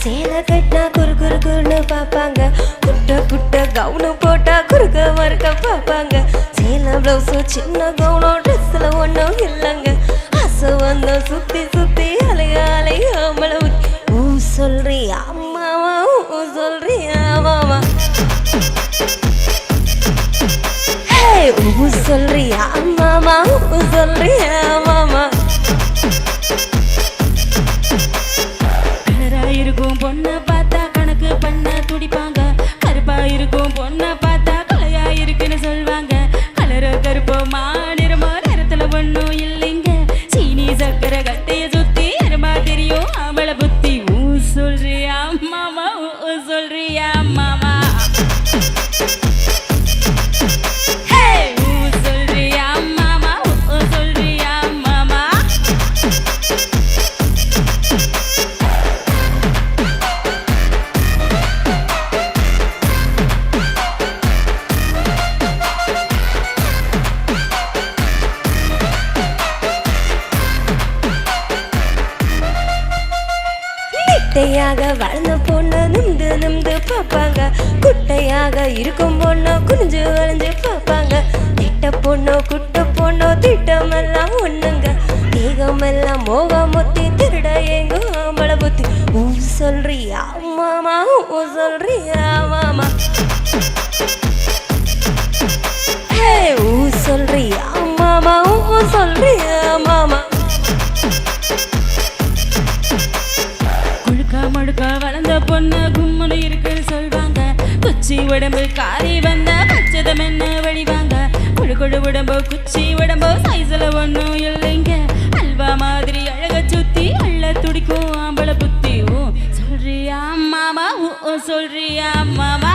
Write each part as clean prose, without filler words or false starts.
சேலை கட்டினா குறு குறு குறுன்னு பார்ப்பாங்க. குட்ட குட்ட கவுனு போட்டா குறுக்க மறுக்க பார்ப்பாங்க. சேலை பிளவுஸு சின்ன கவுனம் ட்ரெஸ்ல ஒன்றும் இல்லைங்க. ஆசை வந்த சுத்தி சுத்தி அலைய அலைய அம்மளை ஊ சொல்றியா மாமா ஊ சொல்றியா மாமா ஊ சொல்றியா மாமா ஊ சொல்றியா மாமா. கலரா இருக்கும் பொண்ணை பார்த்தா கணக்கு பண்ண துடிப்பாங்க. கருப்பா இருக்கும் பொண்ணை பார்த்தா கலையா இருக்குன்னு சொல்வாங்க. கலர கருப்போ மாநிறமோ நேரத்துல ஒண்ணும் இல்லைங்க. சீனி சக்கரை கட்டைய சுத்தி அருமா தெரியும் அவள புத்தி. ஊ சொல்றியா மாமா ஊ சொல்றியா மாமா. குட்டையாக வளர்ந்த பொண்ணு நிமிந்து நிமிந்து பார்ப்பாங்க. குட்டையாக இருக்கும் பொண்ணு குனிஞ்சு வளைஞ்சு பார்ப்பாங்க. திட்ட பொண்ணு குட்ட பொண்ணு திட்டமெல்லாம் ஒண்ணுங்க. தேகமெல்லாம் மோகம் முத்தி திருட எங்க ஆம்பள புத்தி. ஊ சொல்றியா மாமா ஊ சொல்றியா மாமா. ஊ சொல்றியா மாமா ஊ சொல்றியா மாமா. மடுக்கா வளர்ந்த பொண்ணு கும்மனு இருக்குன்னு சொல்வாங்க. குச்சி உடம்பு காரி வந்த பச்சதம் என்ன வழிவாங்க. கொழு கொழு உடம்போ குச்சி உடம்போ சைஸ்ல ஒன்றும் இல்லைங்க. அல்வா மாதிரி அழக சுத்தி அள்ள துடிக்கும் ஆம்பள புத்தி. ஓ சொல்றியா மாமா ஓ சொல்றியா மாமா.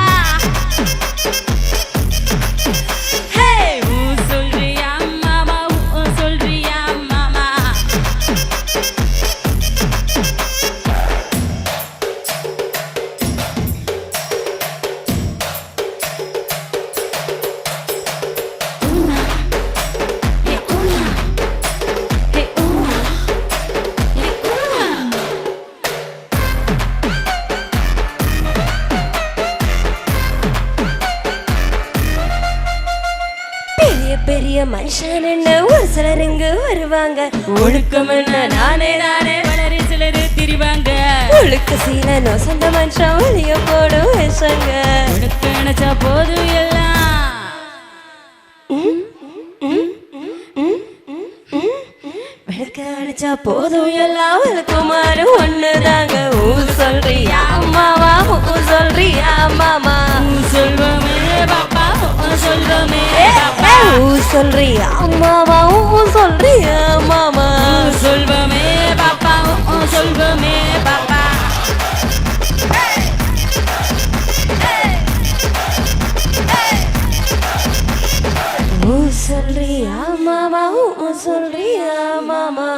பெரிய மனுஷன் என்ன ஒரு சிலர் இங்கு வருவாங்க. ஒழுக்கம் என்ன நானே நானே வளர சிலர் திரிவாங்க. ஒழுக்க சீலனோ சொந்த மனுஷன் வெளிய போடும் வேஷங்க. ஒழுக்க நினைச்சா போது எல்லாம் விளக்க அடிச்சா போதும் எல்லாம் விளக்குமாறு ஒண்ணுதாங்க. ஊ சொல்றியா மாமா ஊ சொல்றியா மாமா. சொல்வமே பாப்பா சொல்வமே ஊ சொல்றியா மாமா ஊ சொல்றியா மாமா. சொல்வமே பாப்பா சொல்வமே பாப்பா. ஊ சொல்றியா மாமா ஊ சொல்றியா மாமா.